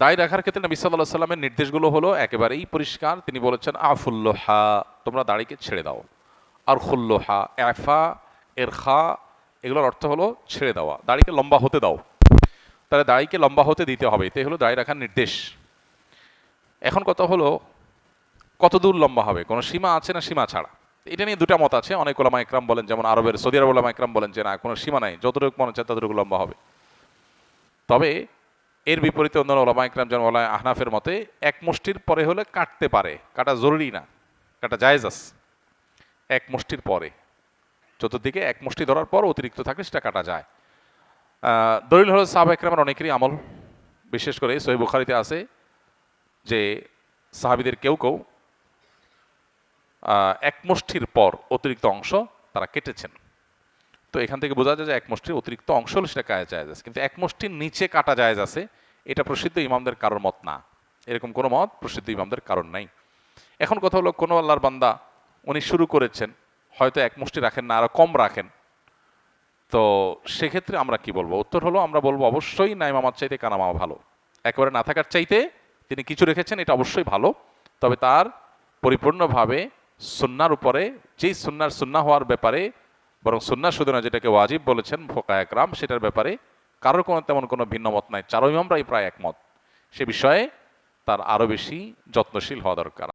দাড়ি রাখার ক্ষেত্রে নবী সাল্লাল্লাহু আলাইহি সাল্লামের নির্দেশগুলো হলো একেবারেই পরিষ্কার। তিনি বলেছেন আফুল্লোহা, তোমরা দাড়িকে ছেড়ে দাও। আর খুল্লোহা, এফা, এরখা, এগুলোর অর্থ হলো ছেড়ে দেওয়া, দাড়িকে লম্বা হতে দাও। তাহলে দাড়িকে লম্বা হতে দিতে হবে, এটাই হলো দাড়ি রাখার নির্দেশ। এখন কথা হলো কত দূর লম্বা হবে, কোনো সীমা আছে না সীমা ছাড়া? এটা নিয়ে দুটা মত আছে। অনেক ওলামা ইকরাম বলেন, যেমন আরবের সৌদি আরব ওলামা ইকরাম বলেন যে না, কোনো সীমা নাই, যতটুকু মনে চায় ততটুকু লম্বা হবে। তবে এর বিপরীতে অন্য ওলামা ইকরাম যেমন ওলামা আহনাফের মতে এক মুষ্টির পরে হলে কাটতে পারে, কাটা জরুরি না, কাটা জায়েজ আছে এক মুষ্টির পরে। চতুর্দিকে এক মুষ্টি ধরার পর অতিরিক্ত থাকলে সেটা কাটা যায়। দলিল হলো সাহাবা ইকরামের অনেকেরই আমল, বিশেষ করে সহিহ বুখারীতে আছে যে সাহাবীদের কেউ কেউ এক মুষ্টির পর অতিরিক্ত অংশ তারা কেটেছেন। তো এখান থেকে বোঝা যায় যে এক মুষ্টির অতিরিক্ত অংশ হলে সেটা কাটা জায়েজ আছে, কিন্তু এক মুষ্টির নিচে কাটা জায়েজ আছে এটা প্রসিদ্ধ ইমামদের কারোর মত না। এরকম কোনো মত প্রসিদ্ধ ইমামদের কারণ নাই। এখন কথা হলো কোনো আল্লাহর বান্দা উনি শুরু করেছেন, হয়তো এক মুষ্টি রাখেন না, আরো কম রাখেন, তো সেক্ষেত্রে আমরা কি বলবো? উত্তর হলো আমরা বলবো অবশ্যই নাই মামার চাইতে কানা মামা ভালো। একেবারে না থাকার চাইতে তিনি কিছু রেখেছেন, এটা অবশ্যই ভালো। তবে তার পরিপূর্ণভাবে সুন্নার উপরে, যেই সুন্নার সুন্না হওয়ার ব্যাপারে, বরং সুন্না শুধু না যেটাকে ওয়াজিব বলেছেন ফুকাহা একরাম, সেটার ব্যাপারে কারোর কোনো তেমন কোনো ভিন্ন মত নাই, চারো ইমামরাই প্রায় একমত। সে বিষয়ে তার আরো বেশি যত্নশীল হওয়া দরকার।